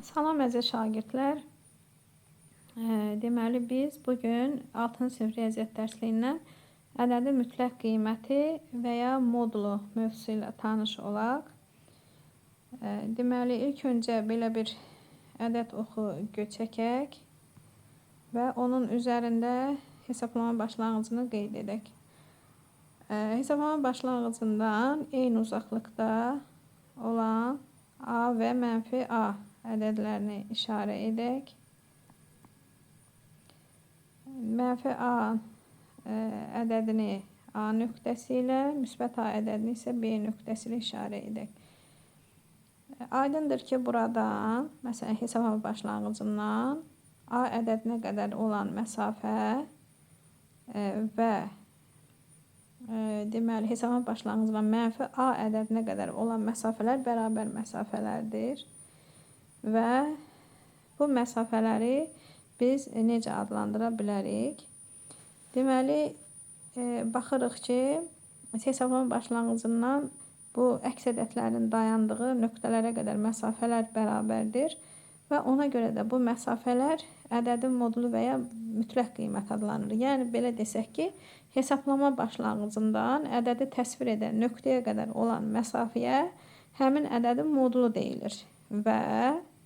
Salam əziz şagirdlər. Deməli biz bugün 6-cı sinif riyaziyyat dərsliyindən ədədin mütləq qiyməti və ya modulu mövzusu ilə tanış olaq. Deməli ilk öncə belə bir ədəd oxu çəkək və onun üzərində hesablama başlanğıcını qeyd edək. Hesablama başlanğıcından eyni uzaqlıqda olan A və mənfi A ədədlərini işarə edək. Mənfi A ədədini A nöqtəsi ilə, müsbət A ədədini isə B nöqtəsi ilə işarə edək. Aydındır ki, buradan, məsələn, hesablama başlanğıcından A ədədinə qədər olan məsafə və deməli, hesablama başlanğıcından mənfi A ədədinə qədər olan məsafələr bərabər məsafələrdir. Və bu məsafələri biz necə adlandıra bilərik? Deməli, baxırıq ki, hesablama başlanğıcından bu əks ədədlərin dayandığı nöqtələrə qədər məsafələr bərabərdir. Və ona görə də bu məsafələr ədədin modulu və ya mütləq qiymət adlanır. Yəni, belə desək ki, hesablama başlanğıcından ədədi təsvir edən nöqtəyə qədər olan məsafəyə həmin ədədin modulu deyilir.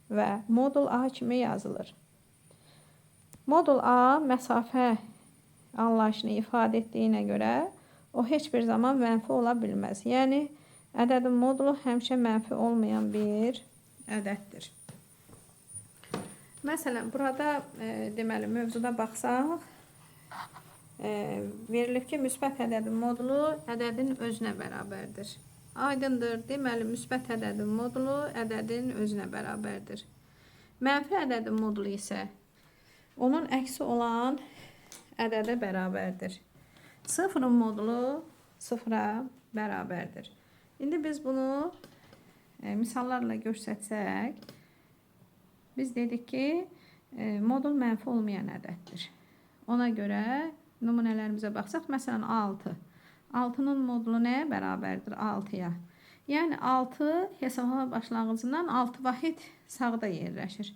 Və modul A kimi yazılır. Modul A məsafə anlayışını ifadə etdiyinə görə o heç bir zaman mənfi ola bilməz. Yəni, ədədin modulu həmişə mənfi olmayan bir ədəddir. Məsələn, burada deməli, mövzuda baxsaq, verilib ki, müsbət ədədin modulu ədədin özünə bərabərdir. Aydındır, deməli, müsbət ədədin modulu ədədin özünə bərabərdir. Mənfi ədədin modulu isə onun əksi olan ədədə bərabərdir. Sıfırın modulu sıfıra bərabərdir. İndi biz bunu misallarla göstərsək, biz dedik ki, modul mənfi olmayan ədəddir. Ona görə nümunələrimizə baxsaq, məsələn, 6. 6-nın modulu nəyə bərabərdir? 6-ya. Yəni, 6 hesablama başlanğıcından 6 vahid sağda yerləşir.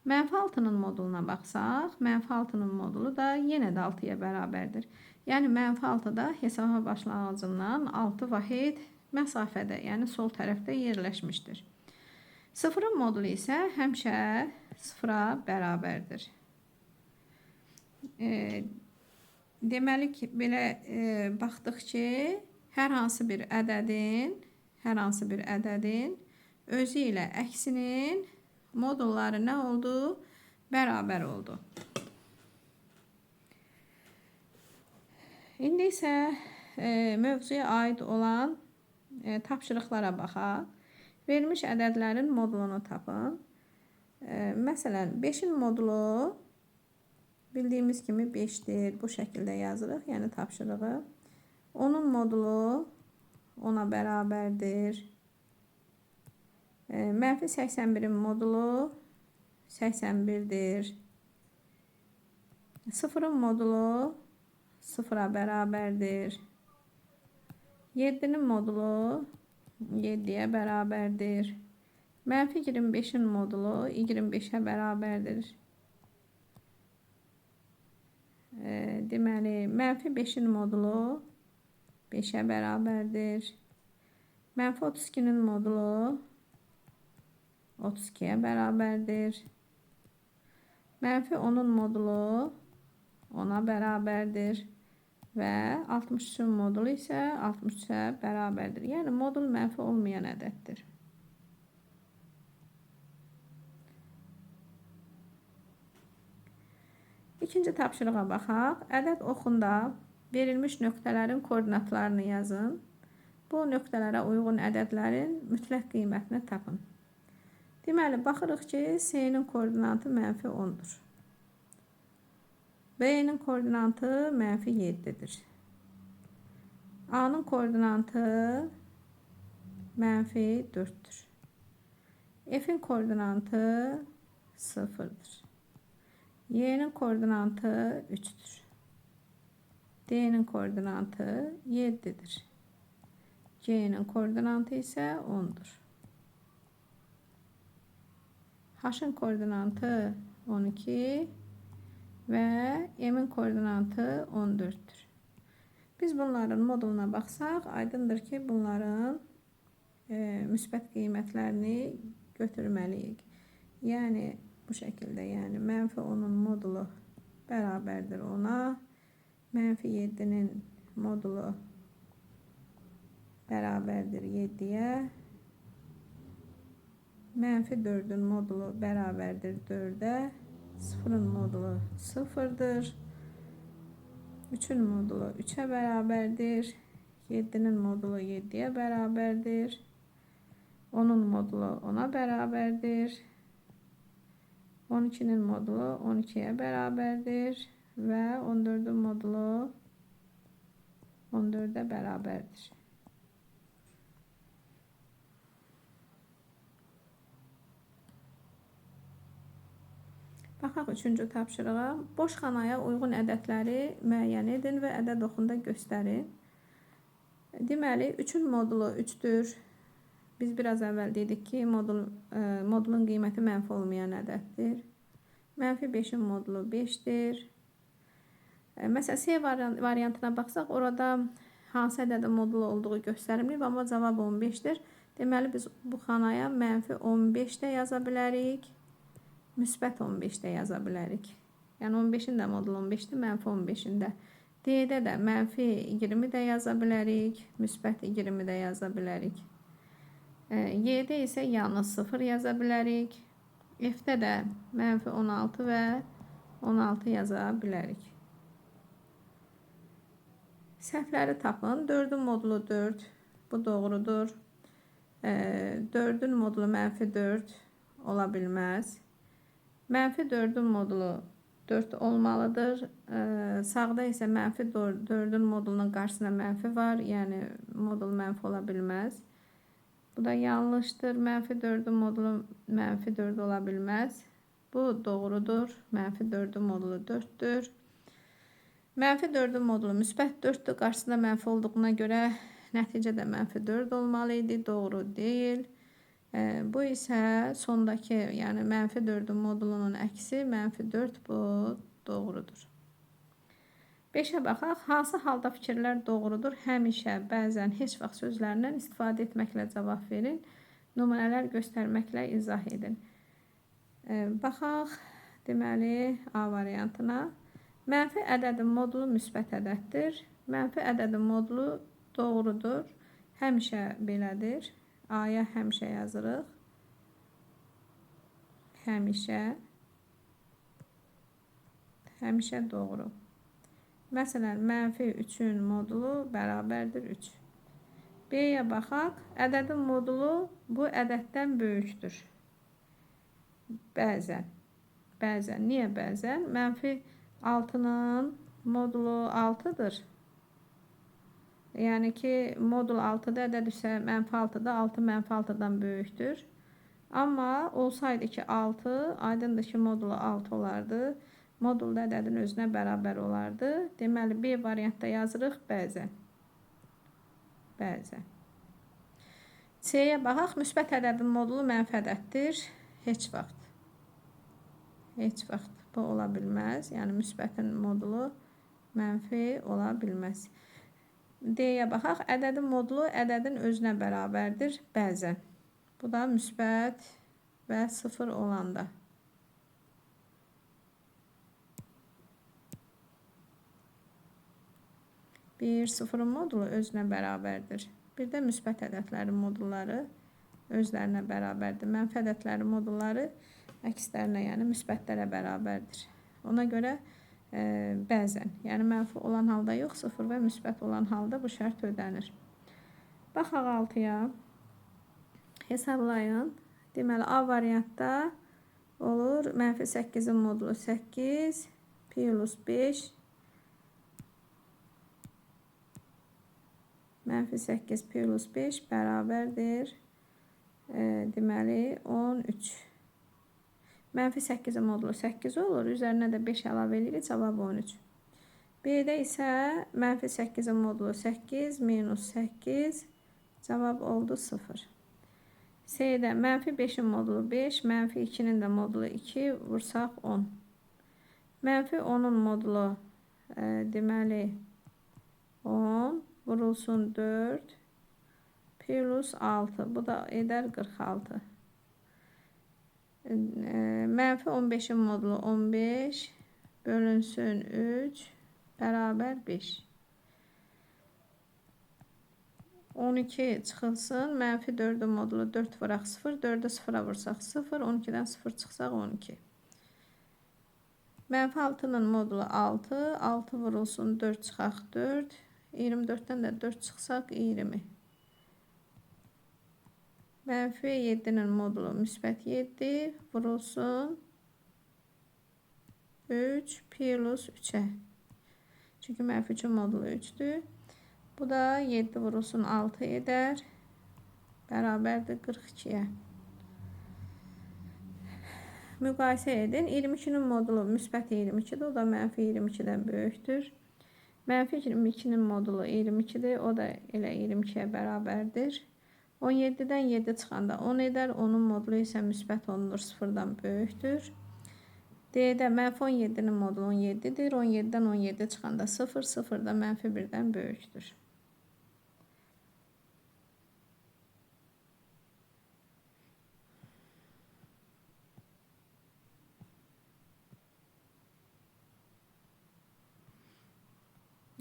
Mənfi 6-nın moduluna baxsaq, mənfi 6-nın modulu da yenə də 6-ya bərabərdir. Yəni, mənfi 6 da hesablama başlanğıcından 6 vahid məsafədə, yəni sol tərəfdə yerləşmişdir. Sıfırın modulu isə həmişə sıfıra bərabərdir. Deməli ki, belə baxdıq ki, hər hansı bir ədədin özü ilə əksinin modulları nə oldu? Bərabər oldu. İndi isə mövzuya aid olan tapşırıqlara baxaq. Verilmiş ədədlərin modulunu tapın. Məsələn, 5-in modulu bildiyimiz kimi 5-dir. Bu şəkildə yazırıq, yəni tapşırığı. Onun modulu 10-a bərabərdir. Mənfi 81-in modulu 81-dir. Sıfırın modulu 0-a bərabərdir. 7-nin modulu 7-yə bərabərdir. Mənfi 25-in modulu 25-ə bərabərdir. Deməli, mənfi 5-in modulu 5-ə bərabərdir. Mənfi 32-nin modulu 32-yə bərabərdir. Mənfi 10-un modulu 10-a bərabərdir. Və 63-ün modulu isə 63-ə bərabərdir. Yəni, modul mənfi olmayan ədəddir. İkinci tapşırığa baxaq. Ədəd oxunda verilmiş nöqtələrin koordinatlarını yazın. Bu nöqtələrə uyğun ədədlərin mütləq qiymətini tapın. Deməli, baxırıq ki, S-nin koordinatı mənfi 10-dur. B-nin koordinatı mənfi 7-dir. A-nın koordinatı mənfi 4-dür. F-in koordinatı 0-dır. Y-nin koordinatı 3-dür. D-nin koordinatı 7-dir. C-nin koordinatı isə 10-dur. H-ın koordinatı 12 və M-in koordinatı 14'dür. Biz bunların moduluna baxsaq, aydındır ki, bunların müsbət qiymətlərini götürməliyik. Yəni, bu şəkildə, yəni mənfi 10'un modulu bərabərdir 10'a, mənfi 7'nin modulu bərabərdir 7'yə, mənfi 4'ün modulu bərabərdir 4'ə, 0'ın modulu 0'dır, 3'ün modulu 3'ə bərabərdir, 7'nin modulu 7'yə bərabərdir, 10'un modulu 10'a bərabərdir, 12'nin modulu 12'yə bərabərdir və 14'ün modulu 14'ə bərabərdir. Baxaq 3-cü tapşırığa. Boş xanaya uyğun ədədləri müəyyən edin və ədəd oxunda göstərin. Deməli, 3'ün modulu 3'dür. Biz biraz əvvəl dedik ki, modulun qiyməti mənfi olmayan ədəddir. Mənfi 5'in modulu 5'dir. Məsələn, C variantına baxsaq, orada hansı ədədin modulu olduğu göstərilməyib, amma cavab 15'dir. Deməli, biz bu xanaya mənfi 15 də yaza bilərik, müsbət 15 də yaza bilərik. Yəni, 15'in də modulu 15'dir, mənfi 15'in də. D-də də mənfi 20 də yaza bilərik, müsbət 20 də yaza bilərik. Y-də isə yalnız 0 yaza bilərik. F-də də mənfi 16 və 16 yaza bilərik. Səhvləri tapın. 4'ün modulu 4. Bu doğrudur. 4'ün modulu mənfi 4 ola bilməz. Mənfi 4'ün modulu 4 olmalıdır. Sağda isə mənfi 4'ün modulunun qarşısında mənfi var. Yəni, modul mənfi ola bilməz. Bu da yanlışdır. Mənfi 4'ün modulu mənfi 4 ola bilməz. Bu doğrudur. Mənfi 4'ün modulu 4'dür. Mənfi 4'ün modulu müsbət 4'dür. Qarşısında mənfi olduğuna görə nəticə də mənfi 4 olmalı idi. Doğru deyil. Bu isə sondakı, yəni mənfi 4'ün modulunun əksi mənfi 4. Bu doğrudur. 5'ə baxaq. Hansı halda fikirlər doğrudur? Həmişə, bəzən, heç vaxt sözlərindən istifadə etməklə cavab verin. Nümunələr göstərməklə izah edin. Baxaq, deməli, A variantına. Mənfi ədədin modulu müsbət ədəddir. Mənfi ədədin modulu doğrudur. Həmişə belədir. A-ya həmişə yazırıq. Həmişə. Həmişə doğru. Məsələn, mənfi 3'ün modulu bərabərdir 3. B-yə baxaq. Ədədin modulu bu ədəddən böyükdür. Bəzən. Bəzən. Niyə bəzən? Mənfi 6'nın modulu 6'dır. Yəni ki, modul 6'da ədəd isə mənfi 6'da 6 mənfi 6'dan böyükdür. Amma olsaydı ki 6, aydındır ki, modulu 6 olardı. Modulda ədədin özünə bərabər olardı. Deməli, B variantda yazırıq bəzən. Bəzən. C-yə baxaq. Müsbət ədədin modulu mənfi ədəddir. Heç vaxt. Heç vaxt. Bu ola bilməz. Yəni, müsbətin modulu mənfi ola bilməz. D-yə baxaq. Ədədin modulu ədədin özünə bərabərdir. Bəzən. Bu da müsbət və 0 olanda. 0'ın modulu özünə bərabərdir. Bir də müsbət ədədlərin modulları özlərinə bərabərdir. Mənfi ədədlərin modulları əkslərinə, yəni müsbətlərə bərabərdir. Ona görə bəzən, yəni mənfi olan halda yox, 0 və müsbət olan halda bu şərt ödənir. Baxaq 6'ya. Hesablayın. Deməli, A variantda olur. Mənfi 8'in modulu 8 plus 5 mənfi 8 plus 5 bərabərdir. Deməli, 13. Mənfi 8'in modulu 8 olur. Üzərinə də 5 əlavə edirik. Cavab 13. B-də isə mənfi 8'in modulu 8 minus 8. Cavab oldu 0. C-də mənfi 5-in modulu 5, mənfi 2-nin də modulu 2, vursaq 10. Mənfi 10-un modulu deməli 10, vurulsun 4, plus 6, bu da edər 46. Mənfi 15-in modulu 15, bölünsün 3, bərabər 5. 12 çıxılsın, mənfi 4-ün modulu 4 vuraq 0, 4-ü 0-a vursaq 0, 12-dən 0 çıxsaq 12. Mənfi 6-nın modulu 6, 6 vurulsun 4 çıxaq 4, 24-dən də 4 çıxsaq 20. Mənfi 7-nin modulu müsbət 7, vurulsun 3 plus 3'ə. Çünki mənfi 3-ün modulu 3'dür. Bu da 7 vurulsun 6 eder. Bərabərdir 42'yə. Müqayisə edin. 22'nin modulu müsbət 22'dir. O da mənfi 22'dən böyükdür. Mənfi 22'nin modulu 22'dir. O da elə 22'yə bərabərdir. 17'dən 7 çıxanda 10 eder. Onun modulu isə müsbət 10'dur. 0'dan böyükdür. D'də mənfi 17'nin modulu 17'dir. 17'dən 17 çıxanda 0, 0 da mənfi 1'dən böyükdür.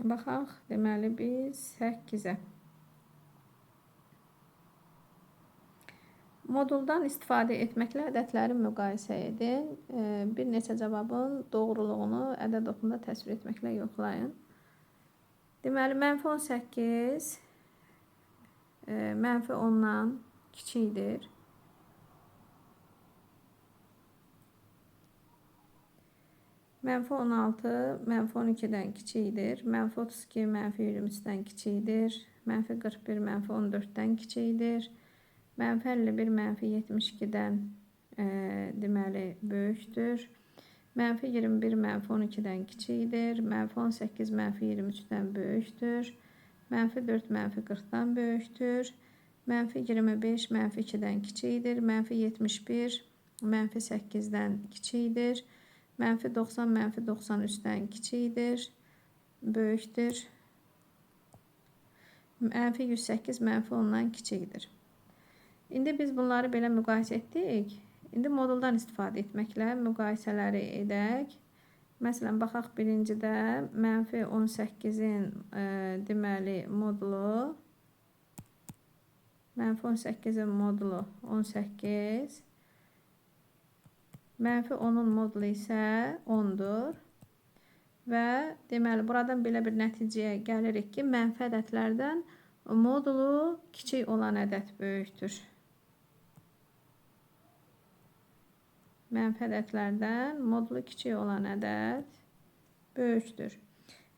Baxaq, deməli biz 8'ə. Moduldan istifadə etməklə ədədləri müqayisə edin. Bir neçə cavabın doğruluğunu ədəd oxunda təsvir etməklə yoxlayın. Deməli, mənfi 18 mənfi 10'dan kiçikdir. Mənfi 16 mənfi 12'dən kiçikdir. Mənfi 32 mənfi 23'dən kiçikdir. Mənfi 41 mənfi 14'dən kiçikdir. Mənfi 51 mənfi 72'dən deməli böyükdür. Mənfi 21 mənfi 12'dən kiçikdir. Mənfi 18 mənfi 23'dən böyükdür. Mənfi 4 mənfi 40'dan böyükdür. Mənfi 25 mənfi 2'dən kiçikdir. Mənfi 71 mənfi 8'dən kiçikdir. Mənfi 90 mənfi 93'dən kiçikdir. Böyükdür. Mənfi 108 mənfi 10'dan kiçikdir. İndi biz bunları belə müqayisə etdik. İndi moduldan istifadə etməklə müqayisələri edək. Məsələn, baxaq birincidə mənfi 18'in deməli modulu. Mənfi 18'in modulu 18. Mənfi 10'un modulu isə 10'dur. Və deməli, buradan belə bir nəticəyə gəlirik ki, mənfi ədədlərdən modulu kiçik olan ədəd böyükdür. Mənfi ədədlərdən modulu kiçik olan ədəd böyükdür.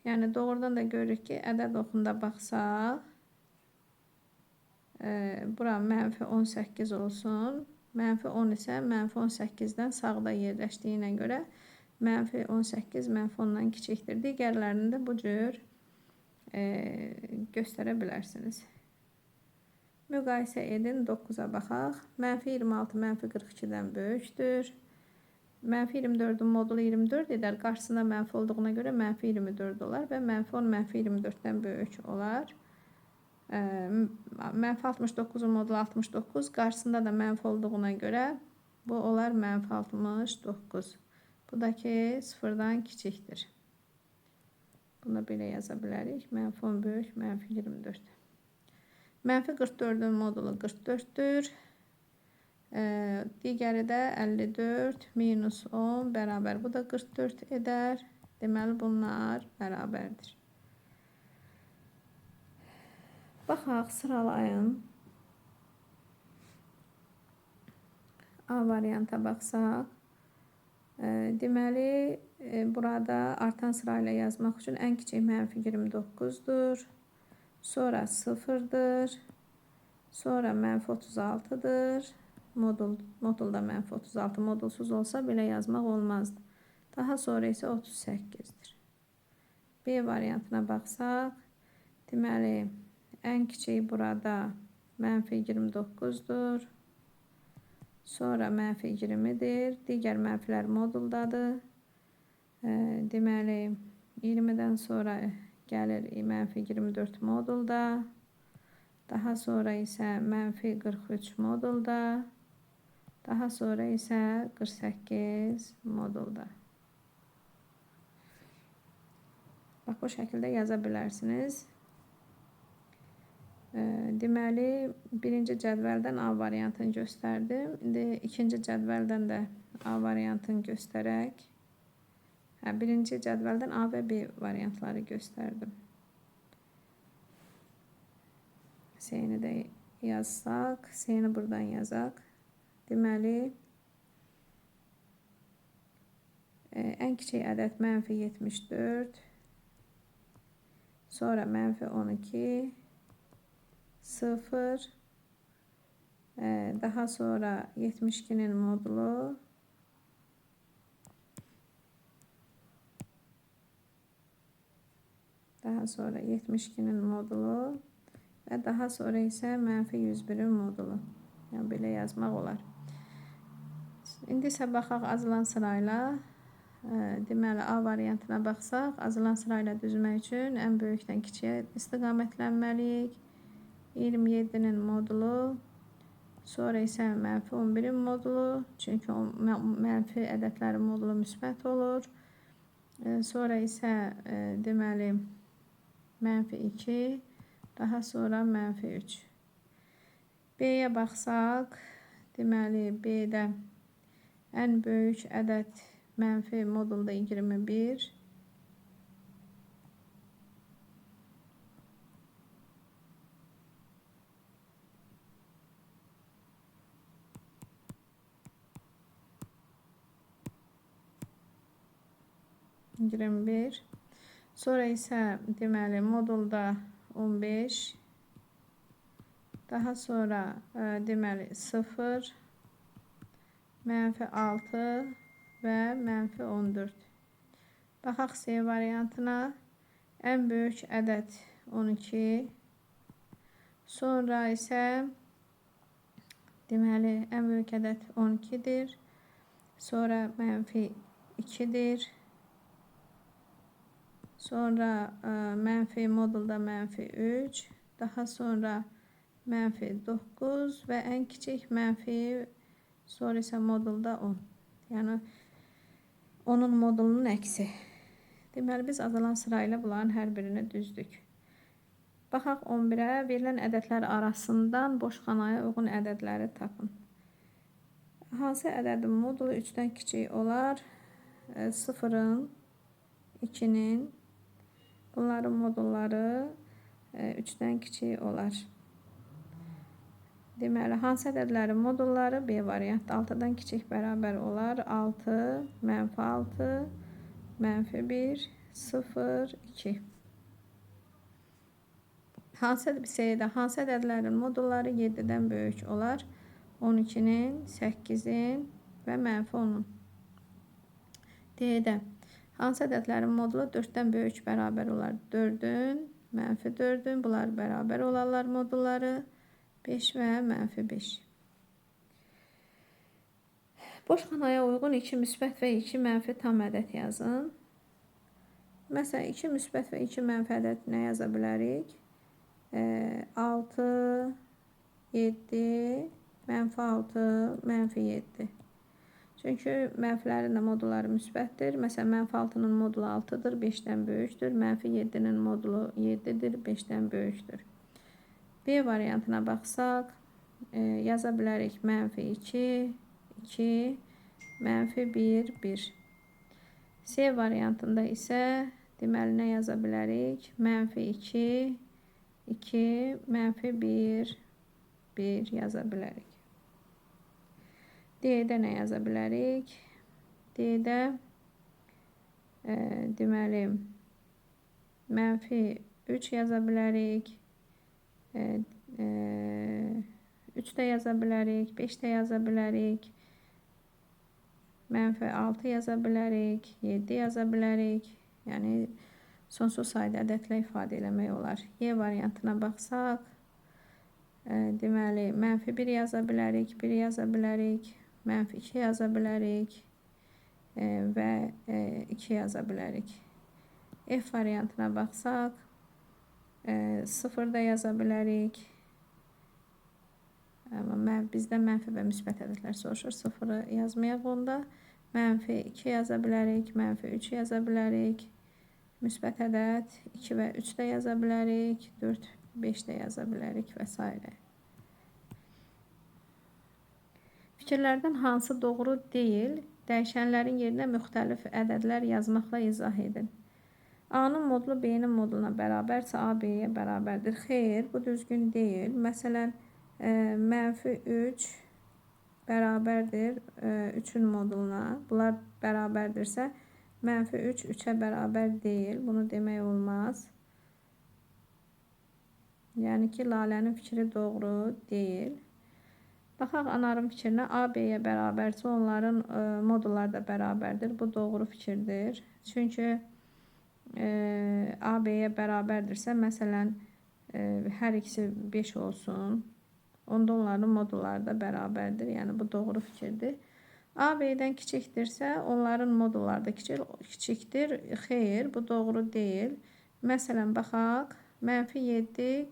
Yəni, doğrudan da görürük ki, ədəd oxunda baxsaq, bura mənfi 18 olsun. Mənfi 10 isə mənfi 18'dən sağda yerləşdiyinə görə mənfi 18 mənfi 10'dan kiçikdir. Digərlərini də bu cür göstərə bilərsiniz. Müqayisə edin. 9'a baxaq. Mənfi 26 mənfi 42'dən böyükdür. Mənfi 24'ün modulu 24 edər. Qarşısında mənfi olduğuna görə mənfi 24 olar və mənfi 10 mənfi 24'dən böyük olar. Mənfi 69'un modulu 69. Qarşısında da mənfi olduğuna görə bu olar mənfi 69. Bu da ki 0'dan kiçikdir. Bunu belə yaza bilərik. Mənfi 10 böyük mənfi 24. Mənfi 44'ün modulu 44'dür. Digəri də 54 minus 10 bərabər. Bu da 44 edər. Deməli, bunlar bərabərdir. Baxaq, sıralayın. A varianta baxsaq. Deməli, burada artan sırayla yazmaq üçün ən kiçik mənfi 29'dur. Sonra 0'dır. Sonra mənfi 36'dır. Modulda mənfi 36 modulsuz olsa belə yazmaq olmazdı. Daha sonra isə 38'dir. B variantına baxsaq. Deməli, ən kiçik burada mənfi 29'dur. Sonra mənfi 20-dir. Digər mənfilər moduldadır. Deməli 20-dən sonra gəlir mənfi 24 modulda. Daha sonra isə mənfi 43 modulda. Daha sonra isə 48 modulda. Bax, bu şəkildə yaza bilərsiniz. Deməli, birinci cədvəldən A variantını göstərdim. İndi ikinci cədvəldən də A variantını göstərək. Birinci cədvəldən A və B variantları göstərdim. C-ni də yazsaq, C-ni buradan yazaq. Deməli, ən kiçik ədəd mənfi 74, sonra mənfi 12, 0, daha sonra 72'nin modulu, daha sonra 72'nin modulu və daha sonra isə mənfi 101'in modulu. Yəni, belə yazmaq olar. İndi isə baxaq azılan sırayla. Deməli, A variantına baxsaq, azılan sırayla düzmək üçün ən böyükdən kiçiyə istiqamətlənməliyik. 27'nin modulu, sonra isə mənfi 11'in modulu, çünki mənfi ədədlərin modulu müsbət olur. Sonra isə deməli mənfi 2, daha sonra mənfi 3. B-yə baxsaq, deməli B-də ən böyük ədəd mənfi modulda 21. Sonra isə deməli modulda 15, daha sonra deməli 0, mənfi 6 və mənfi 14. Baxaq C variantına. Ən böyük ədəd 12, sonra isə deməli ən böyük ədəd 12'dir, sonra mənfi 2'dir. Sonra mənfi modulda mənfi 3, daha sonra mənfi 9 və ən kiçik mənfi, sonra isə modulda 10. Yəni, onun modulunun əksi. Deməli, biz azalan sırayla bunların hər birini düzdük. Baxaq 11'ə, verilən ədədlər arasından boş xanaya uyğun ədədləri tapın. Hansı ədədin modulu 3-dən kiçik olar? 0'ın, 2'nin, bunların modulları 3'dən kiçik olar. Deməli, hansı ədədlərin modulları B variantda 6'dan kiçik bərabər olar? 6, mənfi 6, mənfi 1, 0, 2. C-də hansı ədədlərin modulları 7'dən böyük olar? 12'nin, 8'in və mənfi 10'un. D-də hansı ədədlərin modulu 4'dən böyük bərabər olar? 4'ün, mənfi 4'ün, bunlar bərabər olarlar modulları. 5 və mənfi 5. Boş xanaya uyğun 2 müsbət və 2 mənfi tam ədəd yazın. Məsələn, 2 müsbət və 2 mənfi ədəd nə yaza bilərik? 6, 7, mənfi 6, mənfi 7. Çünki mənfilərin də modulları müsbətdir. Məsələn, mənfi 6'nın modulu 6'dır, 5'dən böyükdür. Mənfi 7'nin modulu 7'dir, 5'dən böyükdür. B variantına baxsaq, yaza bilərik mənfi 2, 2, mənfi 1, 1. C variantında isə deməli nə yaza bilərik? Mənfi 2, 2, mənfi 1, 1 yaza bilərik. D-də nə yaza bilərik? D-də deməli mənfi 3 yaza bilərik. 3 də yaza bilərik, 5 də yaza bilərik, mənfi 6 yaza bilərik, 7 yaza bilərik. Yəni, sonsuz sayda ədədlə ifadə eləmək olar. Y variantına baxsaq, deməli, -1 yaza bilərik, 1 yaza bilərik, -2 yaza bilərik və 2 yaza bilərik. F variantına baxsaq, 0 da yaza bilərik. Amma bizdə mənfi və müsbət ədədlər soruşur. 0-ı yazmayaq onda. -2 yaza bilərik, -3 yaza bilərik. Müsbət ədəd 2 və 3 də yaza bilərik. 4, 5 də yaza bilərik və s. Fikirlərdən hansı doğru deyil? Dəyişənlərin yerinə müxtəlif ədədlər yazmaqla izah edin. A-nın modulu B-nin moduluna bərabərsə A B-yə bərabərdir. Xeyr, bu düzgün deyil. Məsələn, -3 bərabərdir 3-ün moduluna. Bunlar bərabərdirsə, -3 3-ə bərabər deyil. Bunu demək olmaz. Yəni ki, Lalənin fikri doğru deyil. Baxaq Anarın fikrinə. A B-yə bərabərsə, onların modulları da bərabərdir. Bu doğru fikirdir. Çünki A B-yə bərabərdirsə, məsələn, hər ikisi 5 olsun. Onda onların modulları da bərabərdir. Yəni, bu doğru fikirdir. A B-dən kiçikdirsə, onların modulları da kiçikdir. Xeyr, bu doğru deyil. Məsələn, baxaq. -7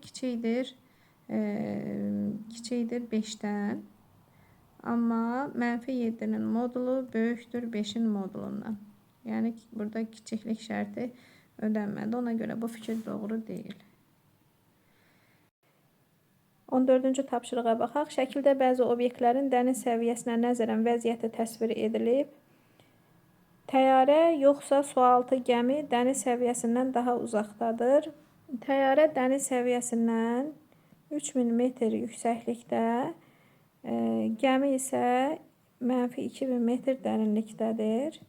kiçikdir 5-dən. Amma -7-nin modulu böyükdür 5-in modulundan. Yəni, burada kiçiklik şərti ödənmədi. Ona görə bu fikir doğru deyil. 14-cü tapşırığa baxaq. Şəkildə bəzi obyektlərin dəniz səviyyəsinə nəzərən vəziyyəti təsvir edilib. Təyyarə yoxsa sualtı gəmi dəniz səviyyəsindən daha uzaqdadır. Təyyarə dəniz səviyyəsindən 3000 metr yüksəklikdə, gəmi isə -2000 metr dərinlikdədir.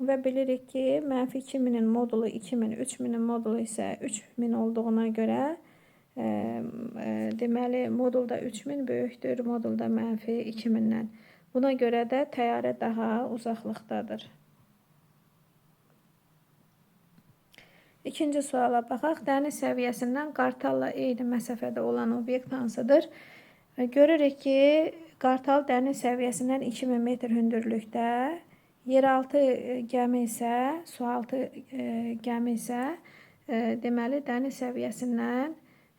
Və bilirik ki, -2000-in modulu 2000, 3000-in modulu isə 3000 olduğuna görə, deməli, modulda 3000 böyükdür, modulda -2000-dən. Buna görə də təyyarə daha uzaqlıqdadır. İkinci suala baxaq. Dəniz səviyyəsindən Qartalla eyni məsafədə olan obyekt hansıdır? Görürük ki, Qartal dəniz səviyyəsindən 2000 metr hündürlükdə, yeraltı gəmi isə, sualtı gəmi isə, deməli, dəniz səviyyəsindən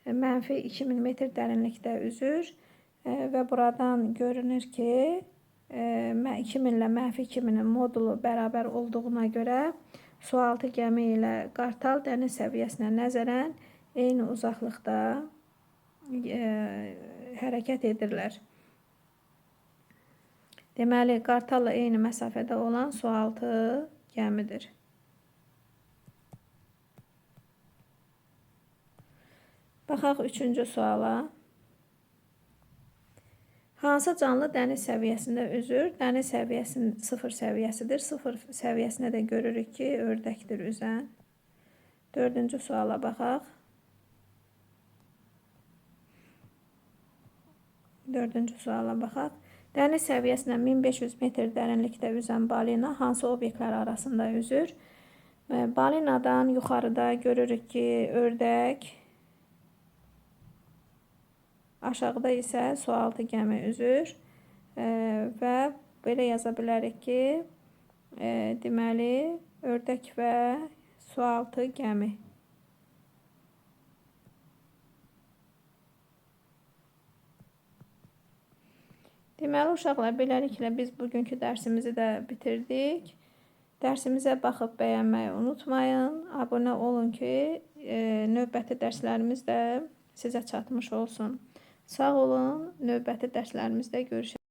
-2000 metr dərinlikdə üzür və buradan görünür ki, 2000 ilə -2000-in modulu bərabər olduğuna görə sualtı gəmi ilə Qartal dəniz səviyyəsinə nəzərən eyni uzaqlıqda hərəkət edirlər. Deməli, Qartalla eyni məsafədə olan sualtı gəmidir. Baxaq 3-cü suala. Hansı canlı dəniz səviyyəsində üzür? Dəniz səviyyəsinin 0 səviyyəsidir. 0 səviyyəsinə də görürük ki, ördəkdir üzən. 4-cü suala baxaq. 4-cü suala baxaq. Dəniz səviyyəsindən 1500 metr dərinlikdə üzən balina hansı obyektlər arasında üzür? Balinadan yuxarıda görürük ki, ördək, aşağıda isə sualtı gəmi üzür və belə yaza bilərik ki, deməli, ördək və sualtı gəmi. Deməli, uşaqlar, beləliklə biz bugünkü dərsimizi də bitirdik. Dərsimizə baxıb bəyənməyi unutmayın. Abunə olun ki, növbəti dərslərimiz də sizə çatmış olsun. Sağ olun, növbəti dərslərimizdə görüşək.